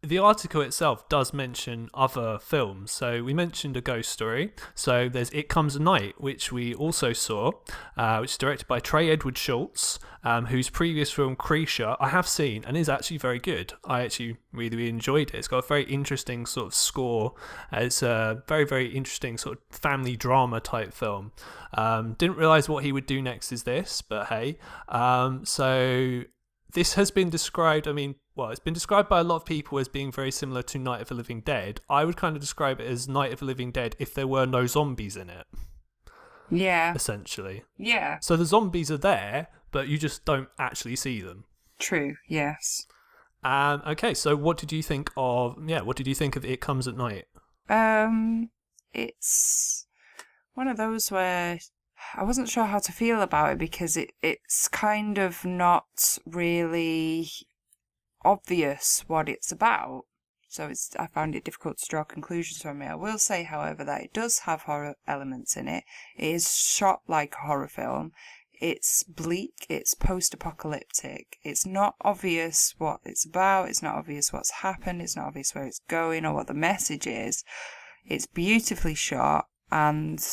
the article itself does mention other films. So we mentioned A Ghost Story. So there's It Comes at Night, which we also saw, which is directed by Trey Edward Shults, whose previous film Creature I have seen and is actually very good. I actually really, really enjoyed it. It's got a very interesting sort of score. It's a very, very interesting sort of family drama type film. Didn't realise what he would do next is this, but hey. So this has been described, it's been described by a lot of people as being very similar to Night of the Living Dead. I would kind of describe it as Night of the Living Dead if there were no zombies in it. Yeah. Essentially. Yeah. So the zombies are there, but you just don't actually see them. True, yes. Okay, so what did you think of It Comes at Night? It's one of those where I wasn't sure how to feel about it because it's kind of not really obvious what it's about. So I found it difficult to draw conclusions from it. I will say, however, that it does have horror elements in it. It is shot like a horror film. It's bleak, it's post-apocalyptic. It's not obvious what it's about, it's not obvious what's happened, it's not obvious where it's going or what the message is. It's beautifully shot, and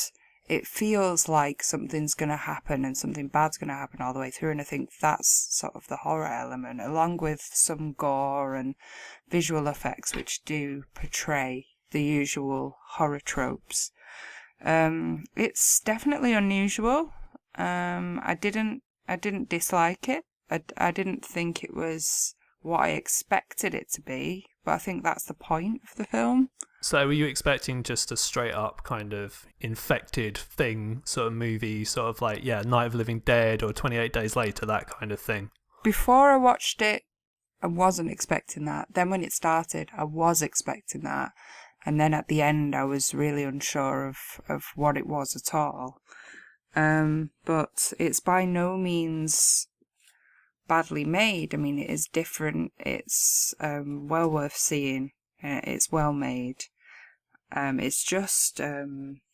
it feels like something's going to happen and something bad's going to happen all the way through, and I think that's sort of the horror element, along with some gore and visual effects which do portray the usual horror tropes. It's definitely unusual. I didn't dislike it. I didn't think it was what I expected it to be, but I think that's the point of the film. So were you expecting just a straight up kind of infected thing sort of movie, sort of like, Night of the Living Dead or 28 Days Later, that kind of thing? Before I watched it, I wasn't expecting that. Then when it started, I was expecting that. And then at the end, I was really unsure of what it was at all. But it's by no means badly made. It is different. It's well worth seeing. It's well made. It's just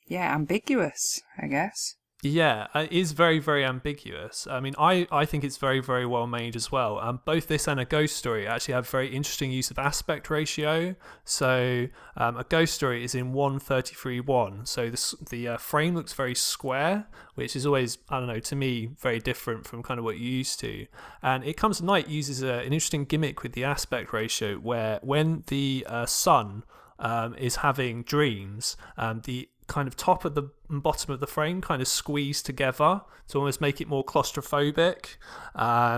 ambiguous, I guess. Yeah, it is very, very ambiguous. I think it's very, very well made as well. Both this and A Ghost Story actually have very interesting use of aspect ratio. So A Ghost Story is in 1:33:1. So the frame looks very square, which is always, I don't know, to me, very different from kind of what you're used to. And It Comes at Night uses an interesting gimmick with the aspect ratio where when the sun is having dreams, the kind of top of the bottom of the frame kind of squeeze together to almost make it more claustrophobic,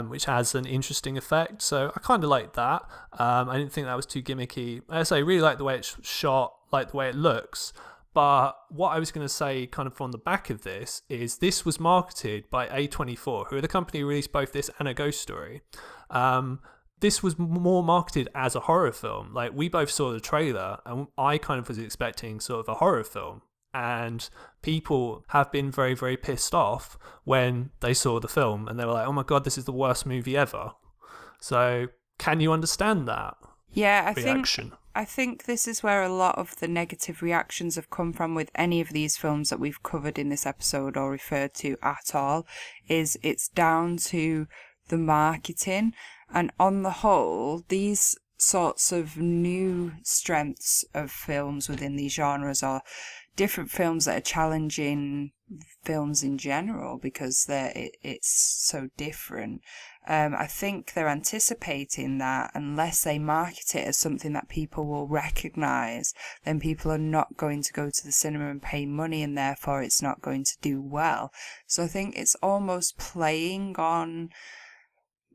which has an interesting effect. So I kind of like that. I didn't think that was too gimmicky. As I say, I really like the way it's shot, like the way it looks. But what I was going to say kind of on the back of this is this was marketed by A24, who are the company who released both this and A Ghost Story. This was more marketed as a horror film. Like, we both saw the trailer and I kind of was expecting sort of a horror film. And people have been very, very pissed off when they saw the film and they were like, oh my God, this is the worst movie ever. So can you understand that reaction? I think this is where a lot of the negative reactions have come from with any of these films that we've covered in this episode or referred to at all, is it's down to the marketing. And on the whole, these sorts of new strengths of films within these genres are different films that are challenging films in general because it's so different. I think they're anticipating that unless they market it as something that people will recognise, then people are not going to go to the cinema and pay money, and therefore it's not going to do well. So I think it's almost playing on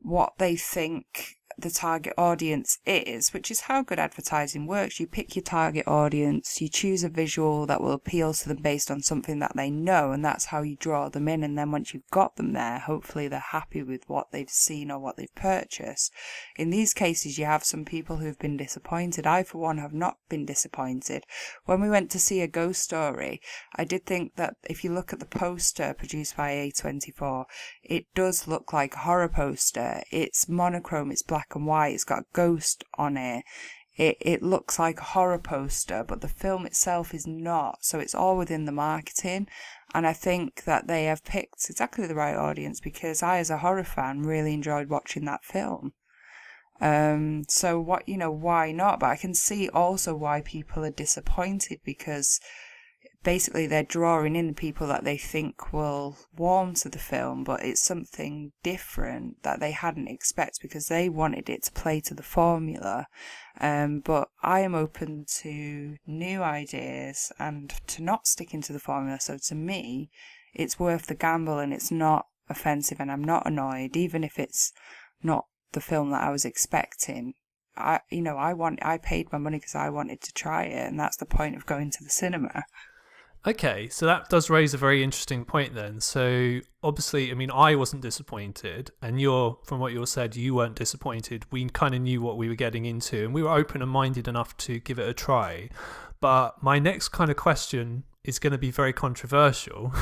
what they think the target audience is, which is how good advertising works. You pick your target audience, you choose a visual that will appeal to them based on something that they know, and that's how you draw them in. And then once you've got them there, hopefully they're happy with what they've seen or what they've purchased. In these cases, you have some people who've been disappointed. I, for one, have not been disappointed. When we went to see A Ghost Story, I did think that if you look at the poster produced by A24, it does look like a horror poster. It's monochrome, it's black and white, it's got a ghost on it. It looks like a horror poster, but the film itself is not. So it's all within the marketing. And I think that they have picked exactly the right audience, because I, as a horror fan, really enjoyed watching that film. So why not? But I can see also why people are disappointed, because basically they're drawing in the people that they think will warm to the film, but it's something different that they hadn't expected because they wanted it to play to the formula. But I am open to new ideas and to not sticking to the formula. So to me, it's worth the gamble, and it's not offensive, and I'm not annoyed, even if it's not the film that I was expecting. I paid my money because I wanted to try it, and that's the point of going to the cinema. Okay, so that does raise a very interesting point then. So obviously, I mean, I wasn't disappointed, and from what you said, you weren't disappointed. We kind of knew what we were getting into, and we were open and minded enough to give it a try. But my next kind of question is going to be very controversial.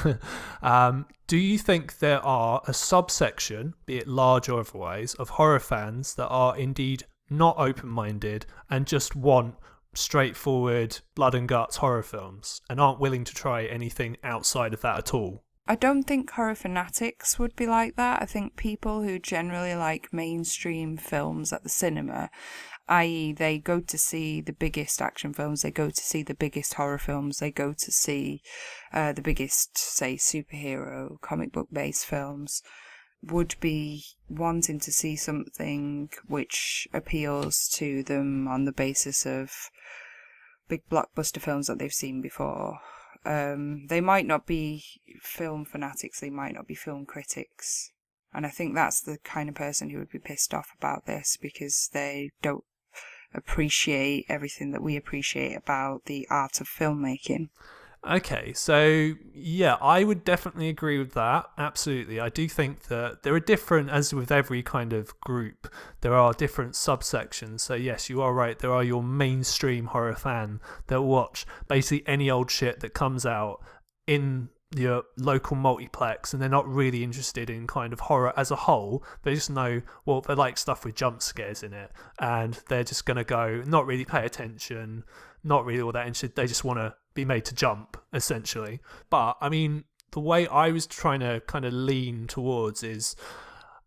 Do you think there are a subsection, be it large or otherwise, of horror fans that are indeed not open-minded and just want straightforward blood and guts horror films and aren't willing to try anything outside of that at all? I don't think horror fanatics would be like that. I think people who generally like mainstream films at the cinema, i.e. they go to see the biggest action films, they go to see the biggest horror films, they go to see the biggest, say, superhero, comic book based films, would be wanting to see something which appeals to them on the basis of big blockbuster films that they've seen before. They might not be film fanatics, they might not be film critics. And I think that's the kind of person who would be pissed off about this, because they don't appreciate everything that we appreciate about the art of filmmaking. Okay, so yeah, I would definitely agree with that. Absolutely. I do think that there are different, as with every kind of group, there are different subsections. So yes, you are right. There are your mainstream horror fan that watch basically any old shit that comes out in your local multiplex, and they're not really interested in kind of horror as a whole. They just know, well, they like stuff with jump scares in it, and they're just going to go, not really pay attention, not really all that interested. They just want to be made to jump, essentially. But I mean, the way I was trying to kind of lean towards is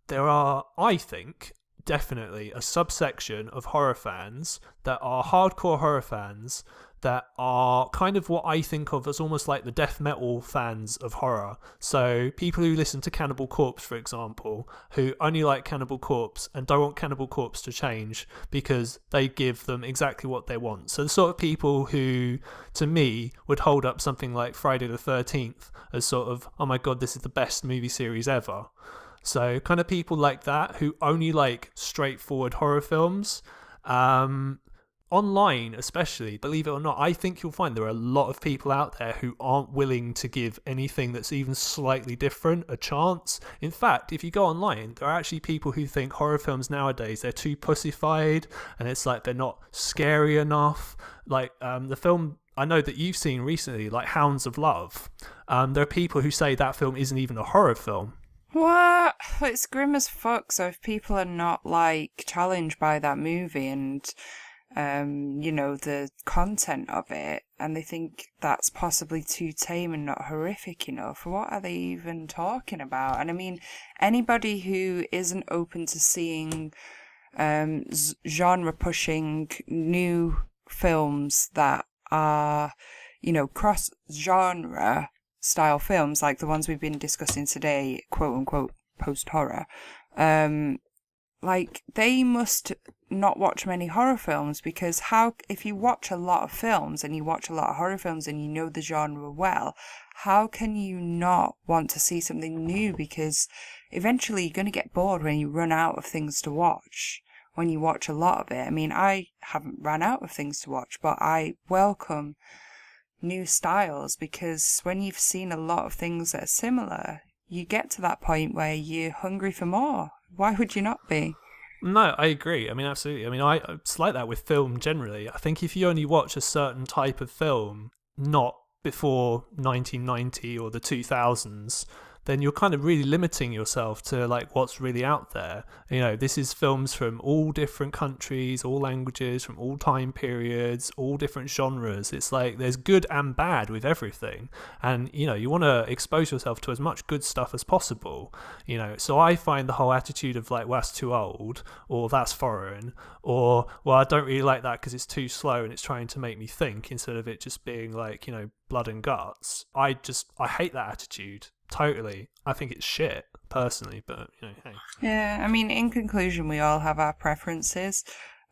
there are, I think, definitely a subsection of horror fans that are hardcore horror fans that are kind of what I think of as almost like the death metal fans of horror. So people who listen to Cannibal Corpse, for example, who only like Cannibal Corpse and don't want Cannibal Corpse to change because they give them exactly what they want. So the sort of people who, to me, would hold up something like Friday the 13th as sort of, oh my god, this is the best movie series ever. So kind of people like that who only like straightforward horror films. Online especially, believe it or not, I think you'll find there are a lot of people out there who aren't willing to give anything that's even slightly different a chance. In fact, if you go online, there are actually people who think horror films nowadays, they're too pussified, and it's like they're not scary enough. Like the film I know that you've seen recently, like Hounds of Love, there are people who say that film isn't even a horror film. What? It's grim as fuck. So if people are not like challenged by that movie and the content of it, and they think that's possibly too tame and not horrific enough, what are they even talking about? And I mean, anybody who isn't open to seeing genre pushing new films that are, cross genre style films like the ones we've been discussing today, quote unquote post horror, like they must not watch many horror films, because if you watch a lot of films and you watch a lot of horror films and you know the genre well, how can you not want to see something new? Because eventually you're going to get bored when you run out of things to watch, when you watch a lot of it. I mean, I haven't ran out of things to watch, but I welcome new styles, because when you've seen a lot of things that are similar, you get to that point where you're hungry for more. Why would you not be? No, I agree. I mean, absolutely. I mean, it's like that with film generally. I think if you only watch a certain type of film, not before 1990 or the 2000s, then you're kind of really limiting yourself to like what's really out there. You know, this is films from all different countries, all languages, from all time periods, all different genres. It's like there's good and bad with everything, and you know, you want to expose yourself to as much good stuff as possible. You know, so I find the whole attitude of like, well, that's too old, or that's foreign, or well, I don't really like that because it's too slow and it's trying to make me think, instead of it just being like, you know, blood and guts. I hate that attitude totally. I think it's shit personally, but you know, hey. Yeah, I mean, in conclusion, we all have our preferences,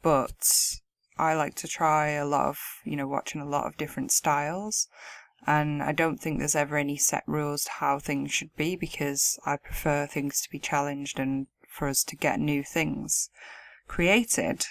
but I like to try a lot of, you know, watching a lot of different styles, and I don't think there's ever any set rules to how things should be, because I prefer things to be challenged and for us to get new things created.